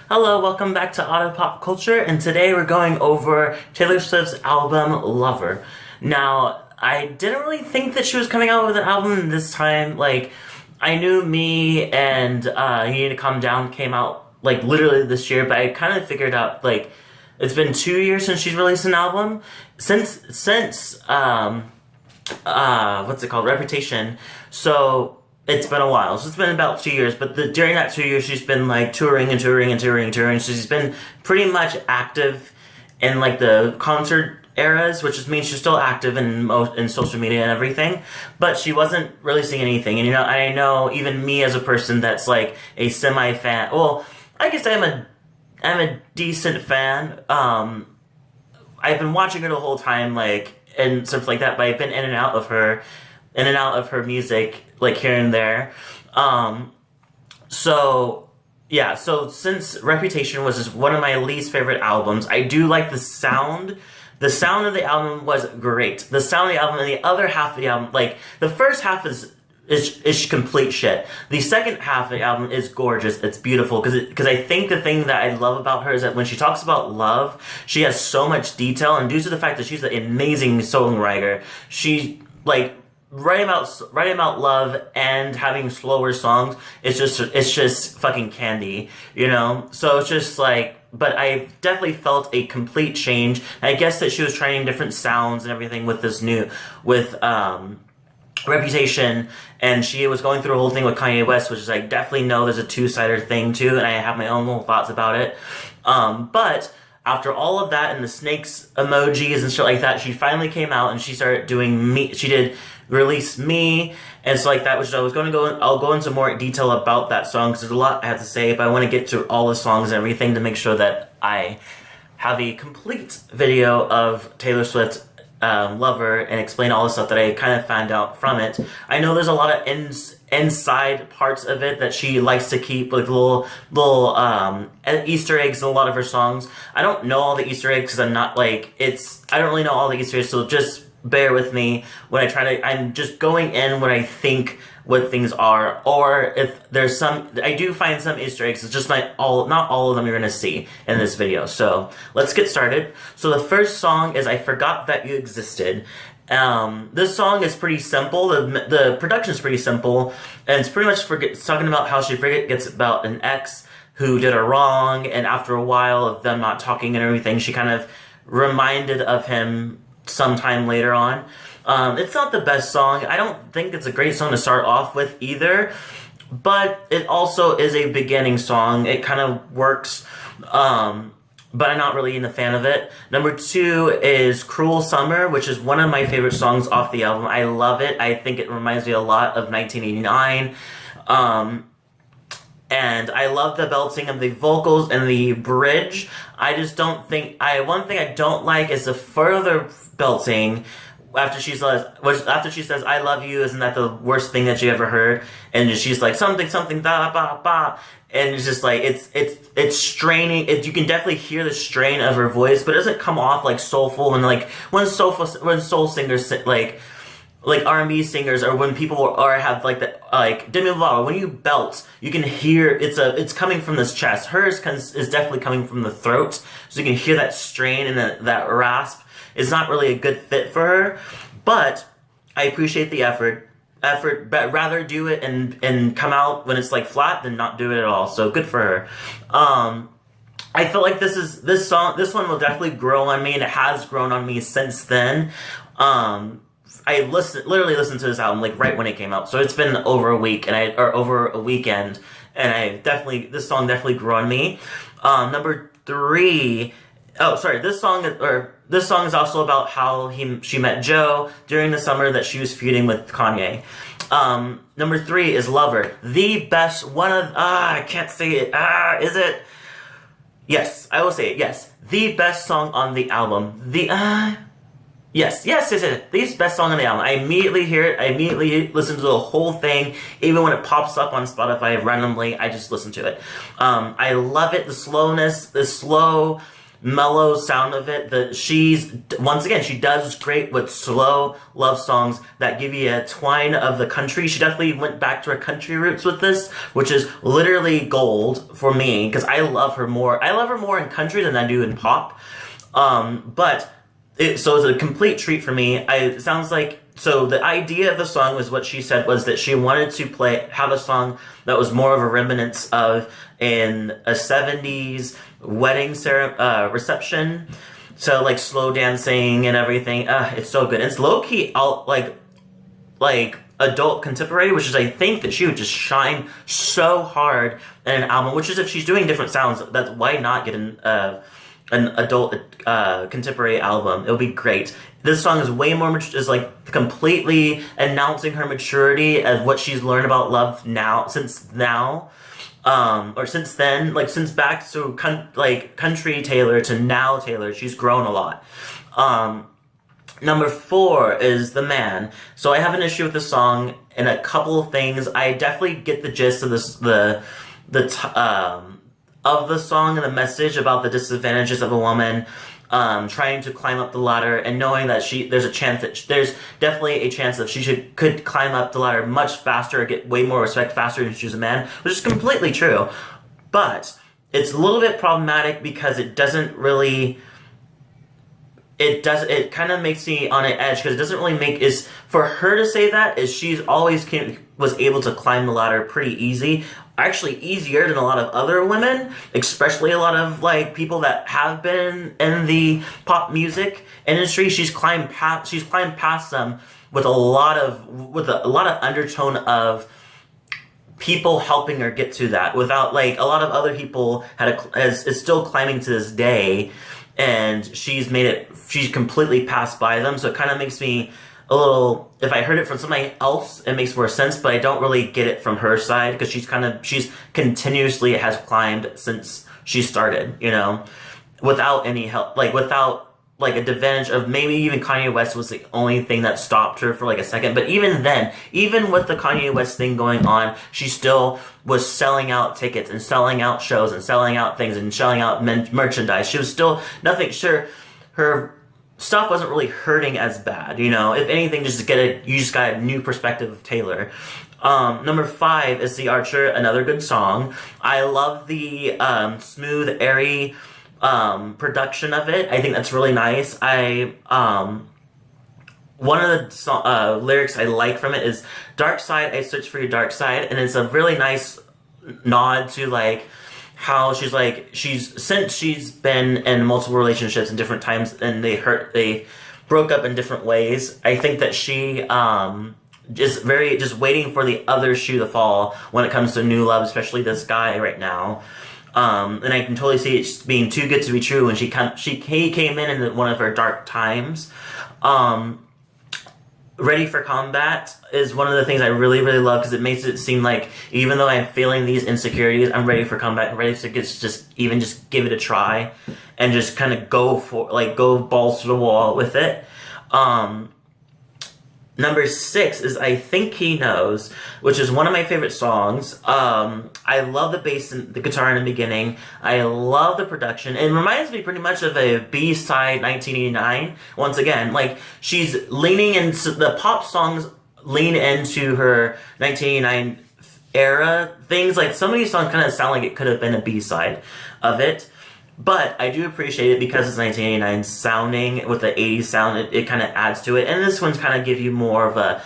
Hello, welcome back to Auto Pop Culture, and today we're going over Taylor Swift's album, Lover. Now, I didn't really think that she was coming out with an album this time. Like, I knew Me and You Need to Calm Down came out, like, literally this year, but I kind of figured out, like, it's been 2 years since she's released an album. Since what's it called? Reputation. So, it's been a while. So it's been about 2 years, but during that 2 years, she's been like touring and touring and touring and touring. So she's been pretty much active in like the concert eras, which just means she's still active in social media and everything. But she wasn't releasing anything. And I know even me as a person that's like a semi fan. Well, I guess I'm a decent fan. I've been watching her the whole time, like and stuff like that. But I've been in and out of her music, like here and there. So since Reputation was just one of my least favorite albums, I do like the sound. The sound of the album was great. The sound of the album and the other half of the album, like the first half is complete shit. The second half of the album is gorgeous. It's beautiful because I think the thing that I love about her is that when she talks about love, she has so much detail, and due to the fact that she's an amazing songwriter, she like writing about love and having slower songs, it's just fucking candy, So it's just like, but I definitely felt a complete change. I guess that she was trying different sounds and everything with Reputation, and she was going through a whole thing with Kanye West, which is I definitely know there's a two-sided thing too, and I have my own little thoughts about it. But after all of that and the snakes emojis and shit like that, she finally came out and she started doing Me. She did release Me and stuff like that, which I'll go into more detail about that song because there's a lot I have to say, but I want to get to all the songs and everything to make sure that I have a complete video of Taylor Swift Lover and explain all the stuff that I kind of found out from it. I know there's a lot of inside parts of it that she likes to keep, like little Easter eggs in a lot of her songs. I don't know all the Easter eggs because I don't really know all the Easter eggs, so just bear with me when I'm just going in when I think what things are, or if there's I do find some Easter eggs. It's just not all of them you're gonna see in this video. So let's get started. So the first song is I Forgot That You Existed. This song is pretty simple. The production is pretty simple, and it's pretty much talking about how she forgets about an ex who did her wrong, and after a while of them not talking and everything, she kind of reminded of him sometime later on. It's not the best song. I don't think it's a great song to start off with either, but it also is a beginning song. It kind of works, but I'm not really a fan of it. Number 2 is Cruel Summer, which is one of my favorite songs off the album. I love it. I think it reminds me a lot of 1989. And I love the belting of the vocals and the bridge. I just don't think... one thing I don't like is the further belting after she says, I love you, isn't that the worst thing that you ever heard? And she's like, something, da, ba, ba. And it's just like, it's straining. You can definitely hear the strain of her voice, but it doesn't come off like soulful. And like, when soul singers, like R&B singers, or when people have like Demi Lovato, when you belt, you can hear it's coming from this chest. Hers is definitely coming from the throat, so you can hear that strain and that rasp. It's not really a good fit for her, but I appreciate the effort, but rather do it and come out when it's like flat than not do it at all. So good for her. I feel like this one will definitely grow on me, and it has grown on me since then. I literally listened to this album like right when it came out, so it's been over a week or over a weekend, and this song definitely grew on me. Number 3. Oh, sorry. This song is also about how she met Joe during the summer that she was feuding with Kanye. Number 3 is Lover, the best one of I can't say it. Is it? Yes, I will say it. Yes, the best song on the album. Yes, the best song on the album. I immediately hear it. I immediately listen to the whole thing. Even when it pops up on Spotify randomly, I just listen to it. I love it. The slowness, the slow mellow sound of it. Once again, she does great with slow love songs that give you a twine of the country. She definitely went back to her country roots with this, which is literally gold for me, because I love her more in country than I do in pop. So it's a complete treat for me. It sounds like, so the idea of the song was, what she said was that she wanted to have a song that was more of a remnants of in a 70s wedding reception. So like slow dancing and everything. It's so good. It's low key like adult contemporary, which is, I think that she would just shine so hard in an album, which is, if she's doing different sounds, that's why not get an adult contemporary album. It'll be great. This song is way more is like completely announcing her maturity as what she's learned about love since then, like since back to country Taylor to now Taylor, she's grown a lot. Number 4 is The Man. So I have an issue with the song in a couple of things. I definitely get the gist of of the song and the message about the disadvantages of a woman trying to climb up the ladder, and knowing that there's definitely a chance that she could climb up the ladder much faster or get way more respect faster than she was a man, which is completely true. But it's a little bit problematic because it kind of makes me on an edge, because it doesn't really is for her to say that, is she's always was able to climb the ladder pretty easy. Actually easier than a lot of other women, especially a lot of people that have been in the pop music industry. She's climbed past them with a lot of undertone of people helping her get to that, without a lot of other people is still climbing to this day, and she's completely passed by them. So it kind of makes me a little, if I heard it from somebody else, it makes more sense, but I don't really get it from her side, because she's continuously has climbed since she started, without any help, without a advantage of, maybe even Kanye West was the only thing that stopped her for a second. But even then, even with the Kanye West thing going on, she still was selling out tickets and selling out shows and selling out things and selling out merchandise. She was still her stuff wasn't really hurting as bad, If anything, you just got a new perspective of Taylor. Number 5 is The Archer, another good song. I love the smooth, airy production of it. I think that's really nice. One of the lyrics I like from it is, "Dark side, I search for your dark side," and it's a really nice nod to how since she's been in multiple relationships in different times, and they broke up in different ways. I think that she just waiting for the other shoe to fall when it comes to new love, especially this guy right now. And I can totally see it being too good to be true when he came in one of her dark times. Ready for Combat is one of the things I really, really love, because it makes it seem like, even though I'm feeling these insecurities, I'm ready for combat. I'm ready to just give it a try, and just kind of go balls to the wall with it. Number 6 is I Think He Knows, which is one of my favorite songs. I love the bass and the guitar in the beginning. I love the production. It reminds me pretty much of a B-side 1989. Once again, she's leaning into the pop songs, lean into her 1989 era things. Some of these songs kind of sound like it could have been a B-side of it. But I do appreciate it because it's 1989 sounding with the 80s sound. It kind of adds to it. And this one's kind of give you more of a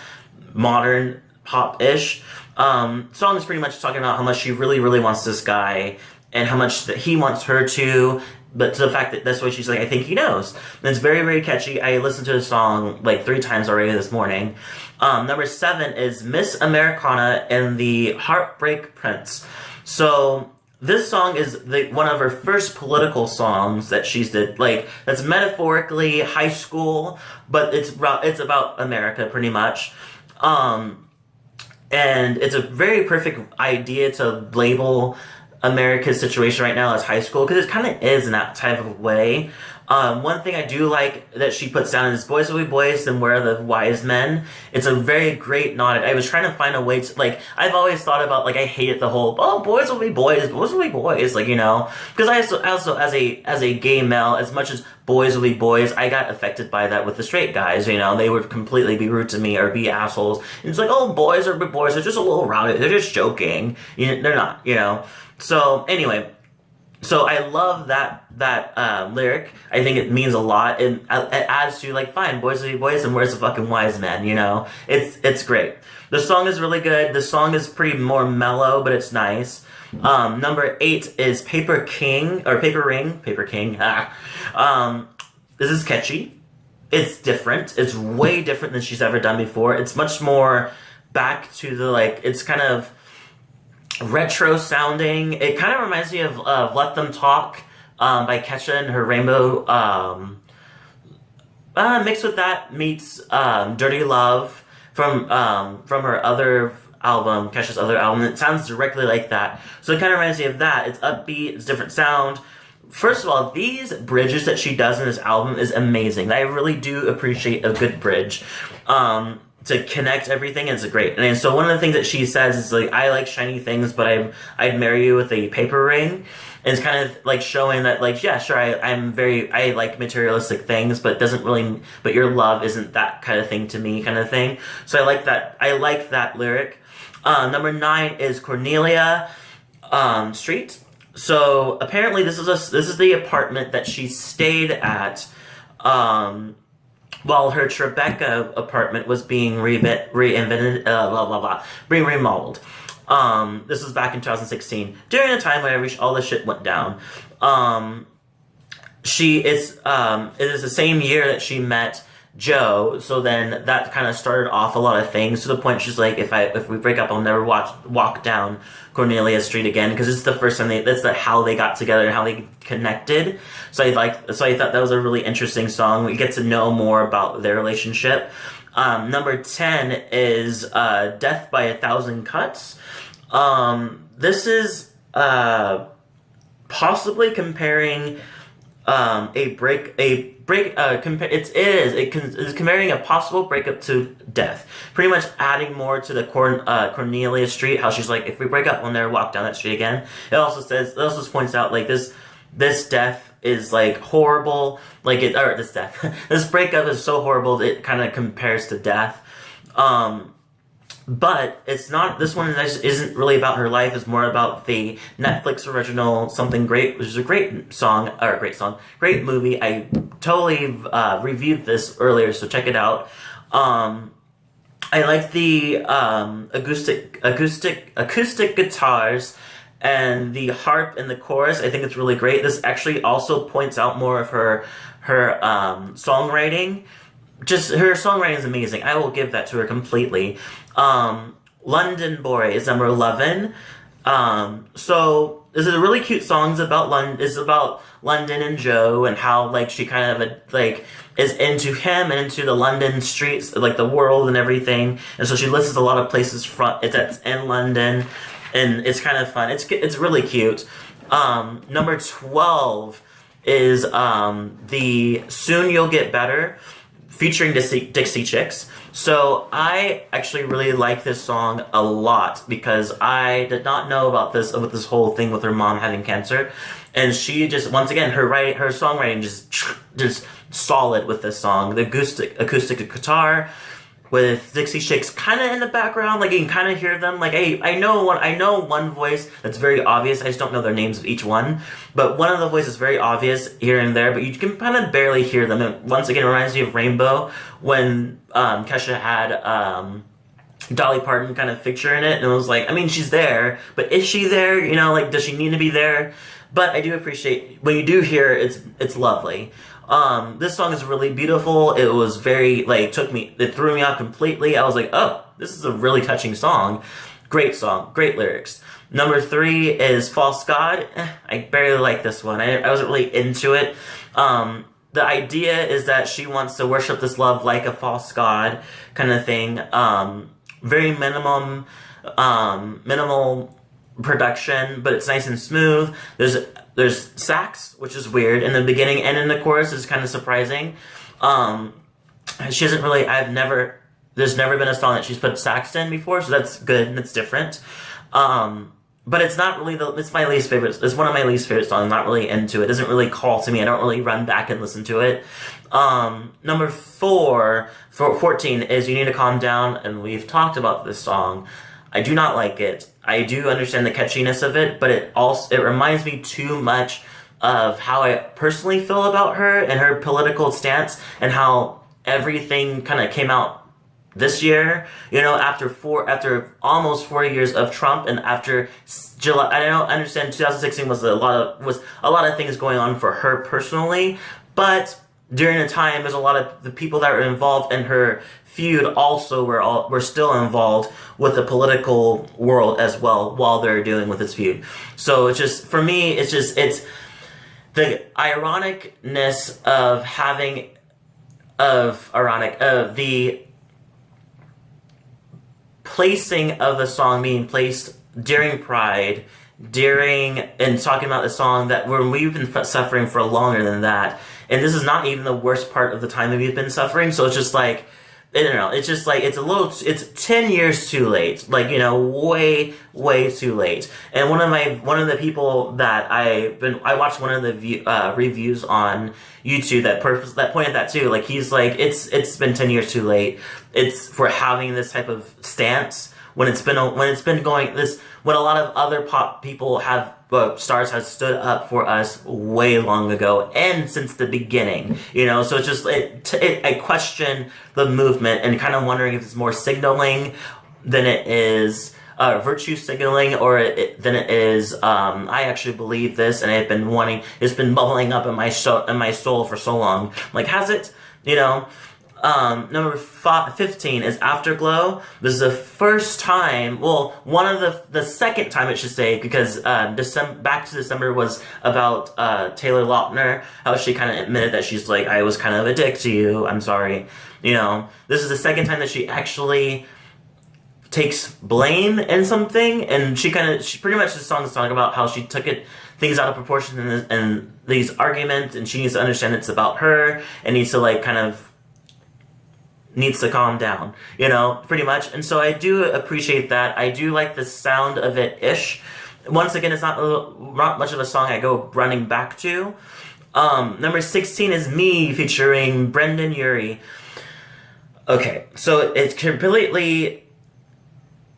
modern pop-ish. Song is pretty much talking about how much she really, really wants this guy, and how much that he wants her to. But to the fact that that's why she's I think he knows. And it's very, very catchy. I listened to the song 3 times already this morning. Number 7 is Miss Americana and the Heartbreak Prince. So this song is one of her first political songs that she's did. That's metaphorically high school, but it's about America pretty much. And it's a very perfect idea to label America's situation right now as high school, because it kind of is in that type of way. One thing I do like that she puts down is boys will be boys and where are the wise men. It's a very great nod. I was trying to find a way to, like, I've always thought about, like, I hated the whole, oh, boys will be boys will be boys, like, you know, because I also as a gay male, as much as boys will be boys, I got affected by that with the straight guys, you know, they would completely be rude to me or be assholes. And it's like, oh, boys will be boys, they're just a little rowdy, they're just joking. You know, they're not, you know. So, anyway. So I love that lyric. I think it means a lot. It adds to, like, fine, boys will be boys, and where's the fucking wise man, you know? It's great. The song is really good. The song is pretty more mellow, but it's nice. Number 8 is Paper King, or Paper Ring. Paper King. This is catchy. It's different. It's way different than she's ever done before. It's much more back to the, like, it's kind of retro sounding. It kind of reminds me of Let Them Talk by Kesha and her Rainbow. Mixed with that meets Dirty Love from her other album, Kesha's other album. It sounds directly like that. So it kind of reminds me of that. It's upbeat, it's different sound. First of all, these bridges that she does in this album is amazing. I really do appreciate a good bridge. To connect everything is great. And so one of the things that she says is, like, I like shiny things, but I'd marry you with a paper ring. And it's kind of like showing that, like, yeah, sure, I like materialistic things, but but your love isn't that kind of thing to me, kind of thing. So I like that lyric. Number 9 is Cornelia Street. So apparently this is the apartment that she stayed at while her Tribeca apartment was being being remodeled. This was back in 2016, during a time when all this shit went down. It is the same year that she met Joe, so then that kind of started off a lot of things, to the point she's like, if we break up, I'll never walk down Cornelia Street again, because it's the first time that's how they got together and how they connected. So I thought that was a really interesting song. We get to know more about their relationship. Number 10 is Death by a Thousand Cuts. This is possibly comparing it's comparing a possible breakup to death. Pretty much adding more to the Cornelia Street, how she's like, if we break up, we'll never walk down that street again. It also points out, like, this death is, like, horrible. Like, this breakup is so horrible, it kind of compares to death. But it's not, this one isn't really about her life. It's more about the Netflix original Something Great, which is a great great movie. I totally reviewed this earlier, so check it out. I like the acoustic guitars and the harp in the chorus. I think it's really great. This actually also points out more of her songwriting. Just, her songwriting is amazing. I will give that to her completely. London Boy is number 11. So this is a really cute song. It's about London and Joe, and how, like, she kind of, like, is into him and into the London streets, like the world and everything. And so she lists a lot of places that's in London, and it's kind of fun. It's really cute. Number 12 is the Soon You'll Get Better, featuring Dixie Chicks. So I actually really like this song a lot, because I did not know about this whole thing with her mom having cancer, and she just, once again, her songwriting just solid with this song. The acoustic guitar with Dixie Chicks kind of in the background, like, you can kind of hear them. Like, I know one voice that's very obvious. I just don't know their names of each one, but one of the voices is very obvious here and there, but you can kind of barely hear them. And once again, it reminds me of Rainbow, when Kesha had Dolly Parton kind of figure in it, and it was like, I mean, she's there, but is she there? You know, like, does she need to be there? But I do appreciate, when you do hear it, it's lovely. This song is really beautiful. It was very, like, it threw me out completely. I was like, oh, this is a really touching song. Great song, great lyrics. Number 3 is False God. I barely like this one. I wasn't really into it. The idea is that she wants to worship this love like a false god, kind of thing. Very minimal production, but it's nice and smooth. There's sax, which is weird in the beginning, and in the chorus is kind of surprising. She doesn't really. There's never been a song that she's put sax in before, so that's good and it's different. But it's not really it's my least favorite. It's one of my least favorite songs. I'm not really into it. It doesn't really call to me. I don't really run back and listen to it. Number 14 is You Need to Calm Down, and we've talked about this song. I do not like it. I do understand the catchiness of it, but it reminds me too much of how I personally feel about her and her political stance, and how everything kind of came out this year, after almost 4 years of Trump, and after July. I don't understand. 2016 was a lot of things going on for her personally, but during the time, there's a lot of the people that were involved in her feud also were still involved with the political world as well while they're dealing with this feud. So it's just, for me, it's the ironicness of the placing of the song being placed during Pride, and talking about the song that we've been suffering for longer than that, and this is not even the worst part of the time that we've been suffering. So it's just like, I don't know, it's just like, it's 10 years too late, way too late. And one of the people that I watched one of the reviews on YouTube that pointed that too, like, he's like, it's been 10 years too late. It's for having this type of stance when a lot of other pop people stars have stood up for us way long ago and since the beginning, so it's just, I question the movement and kind of wondering if it's more signaling than it is virtue signaling, than it is I actually believe this, and it's been bubbling up in my soul for so long. Like, has it? Number 15 is Afterglow. This is the first time, the second time, I should say, because Back to December was about Taylor Lautner, how she kind of admitted that she's like, I was kind of a dick to you, I'm sorry. This is the second time that she actually takes blame in something, and she pretty much, the song is talking about how she took things out of proportion and these arguments, and she needs to understand it's about her, and needs to calm down, pretty much. And so I do appreciate that. I do like the sound of it-ish. Once again, it's not much of a song I go running back to. Number 16 is Me, featuring Brendan Urie. Okay, so it's completely...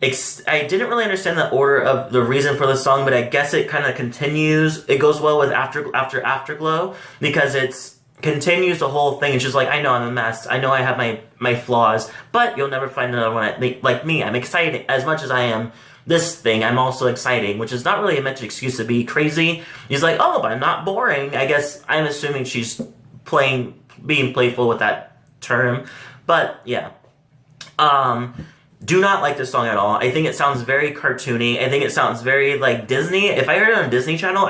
I didn't really understand the order of the reason for the song, but I guess it kind of continues. It goes well with Afterglow, because it's continues the whole thing. It's just like, I know I'm a mess. I know I have my flaws, but you'll never find another one like me. I'm excited. As much as I am this thing, I'm also exciting, which is not really a much excuse to be crazy. He's like, oh, but I'm not boring. I guess I'm assuming she's being playful with that term. But yeah. Do not like this song at all. I think it sounds very cartoony. I think it sounds very like Disney. If I heard it on Disney Channel,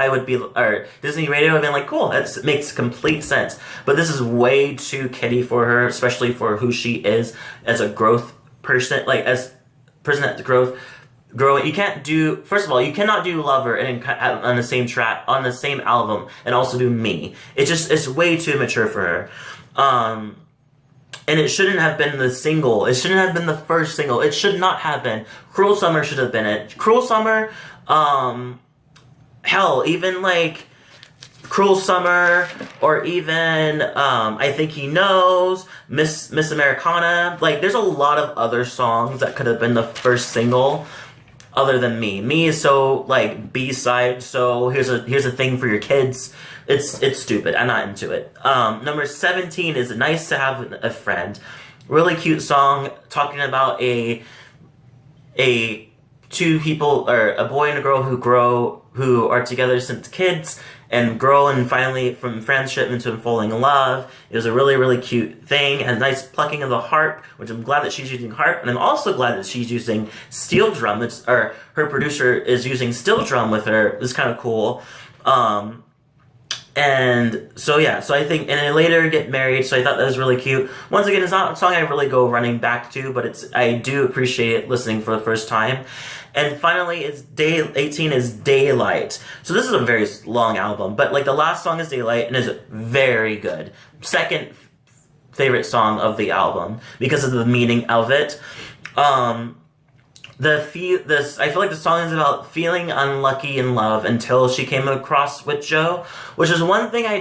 or Disney Radio, I would have been like, cool, that makes complete sense. But this is way too kiddie for her, especially for who she is as a growth person, like as person that's growing. You can't do, first of all, you cannot do Lover and on the same track, on the same album, and also do Me. It's way too mature for her. And it shouldn't have been the single. It shouldn't have been the first single. It should not have been. Cruel Summer should have been it. Cruel Summer, hell, even like Cruel Summer, or even I Think He Knows, Miss Americana. Like, there's a lot of other songs that could have been the first single other than Me. Me is so like B-side, so here's a thing for your kids. It's stupid. I'm not into it. Number 17 is Nice to Have a Friend. Really cute song talking about two people, or a boy and a girl who are together since kids and grow, and finally from friendship into falling in love. It was a really, really cute thing. And a nice plucking of the harp, which I'm glad that she's using harp, and I'm also glad that she's using steel drum. Or her producer is using steel drum with her. It's kind of cool. And so yeah, so I think, and they later get married, so I thought that was really cute. Once again, it's not a song I really go running back to, but I do appreciate it listening for the first time. And finally, it's day 18 is Daylight. So this is a very long album, but like the last song is Daylight and is very good. Second favorite song of the album because of the meaning of it. I feel like the song is about feeling unlucky in love until she came across with Joe, which is one thing I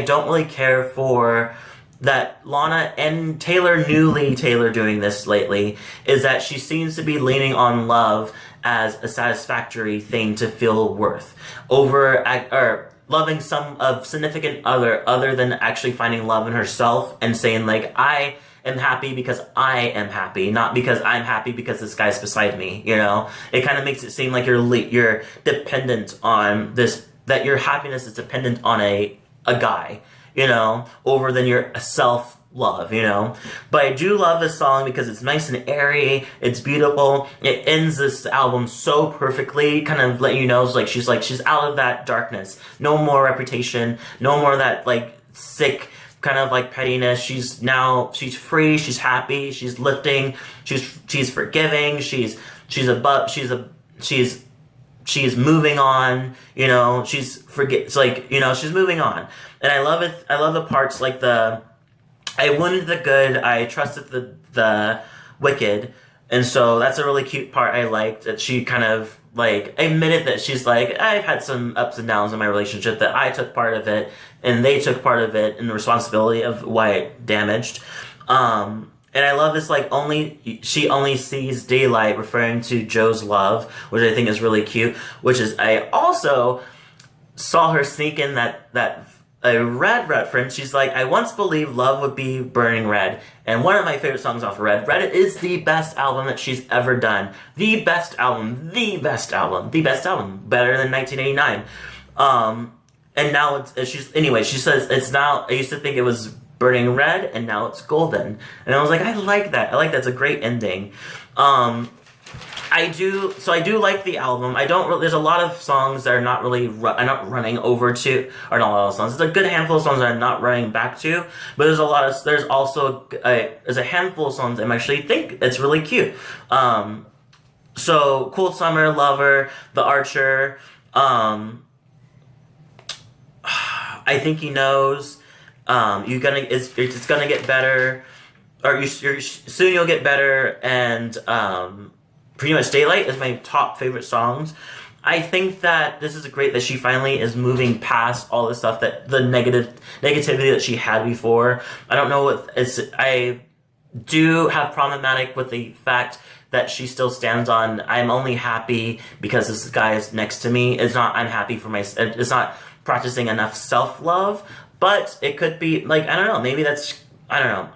don't really care for that Lana and Taylor, newly Taylor doing this lately, is that she seems to be leaning on love as a satisfactory thing to feel worth over or loving a significant other than actually finding love in herself and saying like, I am happy because I am happy, not because I'm happy because this guy's beside me, you know? It kind of makes it seem like you're dependent on this, that your happiness is dependent on a guy, you know, over than your self-love, you know? But I do love this song because it's nice and airy, it's beautiful, it ends this album so perfectly, kind of let you know, she's out of that darkness, no more Reputation, no more that, like, sick kind of like pettiness. She's free, she's happy, she's lifting, she's forgiving, she's moving on, you know, she's moving on. And I love it. I love the parts like I wanted the good, I trusted the wicked. And so that's a really cute part I liked, that she kind of like admitted that she's like, I've had some ups and downs in my relationship, that I took part of it and they took part of it and the responsibility of why it damaged. And I love this, like, she only sees daylight, referring to Joe's love, which I think is really cute, which is, I also saw her sneak in that a Red reference. She's like, I once believed love would be burning red. And one of my favorite songs off of Red is the best album that she's ever done. The best album. Better than 1989. And now she says it's now, I used to think it was burning red and now it's golden. And I was like, I like that. It's a great ending. I do like the album. There's a lot of songs that are not really, I'm not running over to, or not a lot of songs. There's a good handful of songs that I'm not running back to, but there's also a handful of songs I actually think it's really cute. So, Cool Summer, Lover, The Archer, I Think He Knows, it's gonna get better, or soon you'll get better, and, pretty much Daylight is my top favorite songs. I think that this is great that she finally is moving past all the stuff that the negativity that she had before. I don't know what I do have problematic with the fact that she still stands on, I'm only happy because this guy is next to me. It's not, I'm happy for it's not practicing enough self-love, but it could be, like, I don't know, maybe that's, I don't know.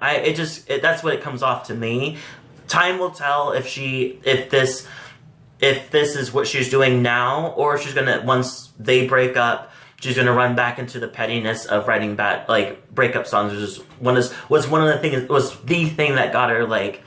That's what it comes off to me. Time will tell if this is what she's doing now, or she's gonna, once they break up, she's gonna run back into the pettiness of writing bad, like, breakup songs, was the thing that got her like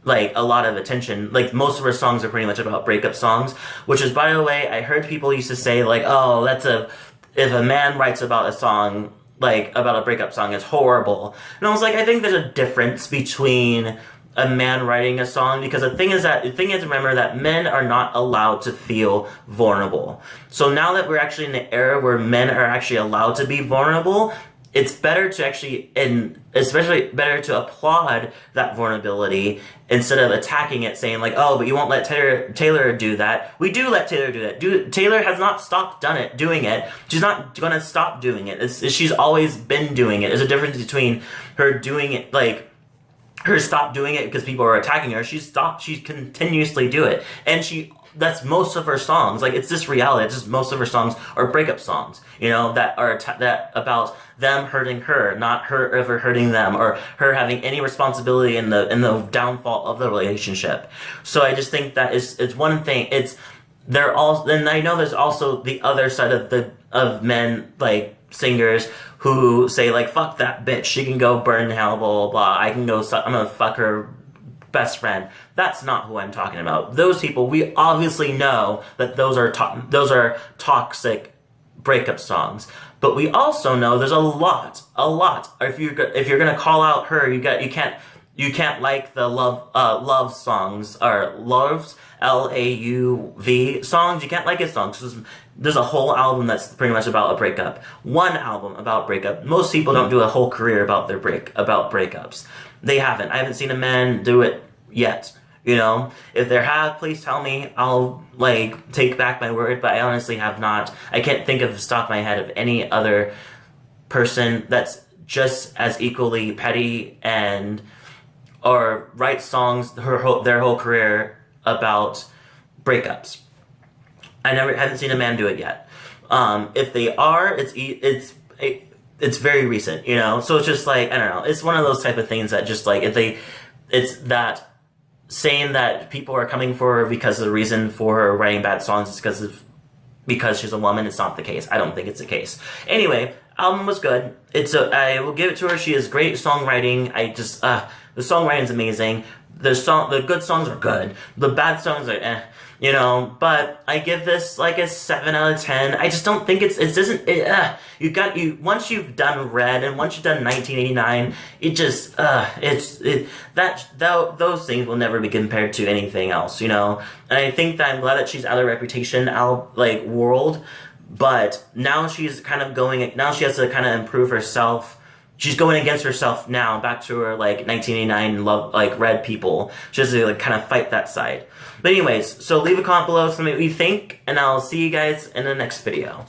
a lot of attention. Like, most of her songs are pretty much about breakup songs, which is, by the way, I heard people used to say, like, oh, if a man writes about a song, like, about a breakup song, it's horrible. And I was like, I think there's a difference between a man writing a song, because the thing is to remember that men are not allowed to feel vulnerable. So now that we're actually in the era where men are actually allowed to be vulnerable, it's better to actually, and especially better to applaud that vulnerability instead of attacking it, saying like, oh, but you won't let Taylor do that. We do let Taylor do that. Taylor has not stopped doing it. She's not going to stop doing it. She's always been doing it. There's a difference between her doing it, like, her stop doing it because people are attacking her. She continuously do it. And that's most of her songs. Like, it's just reality. It's just most of her songs are breakup songs, you know, that are that about them hurting her, not her ever hurting them, or her having any responsibility in the downfall of the relationship. So I just think that it's one thing. And I know there's also the other side of men, like, singers who say, like, fuck that bitch, she can go burn in hell, blah, blah, blah, I'm gonna fuck her best friend. That's not who I'm talking about. Those people, we obviously know that those are toxic breakup songs. But we also know there's a lot. If you're gonna call out her, you can't you can't like the love songs, or loves, L-A-U-V songs. You can't like his songs. There's a whole album that's pretty much about a breakup. One album about breakup. Most people don't do a whole career about about breakups. They haven't. I haven't seen a man do it yet. You know, if there have, please tell me. I'll, like, take back my word, but I honestly have not. I can't think of the top of my head of any other person that's just as equally petty and, or write songs their whole career about breakups. I haven't seen a man do it yet. If they are, it's very recent, you know? So it's just like, I don't know, it's one of those type of things that just, like, it's that saying that people are coming for her because the reason for her writing bad songs is because she's a woman. It's not the case. I don't think it's the case. Anyway, album was good. I will give it to her. She has great songwriting. The songwriting's amazing. The good songs are good. The bad songs are you know, but I give this like a 7 out of 10. I just don't think once you've done Red and once you've done 1989, those things will never be compared to anything else, you know. And I think that I'm glad that she's out of Reputation world, but now she's kind of now she has to kind of improve herself. She's going against herself now, back to her, like, 1989 love, like, Red people. She has to, like, kind of fight that side. But anyways, so leave a comment below, tell me what you think, and I'll see you guys in the next video.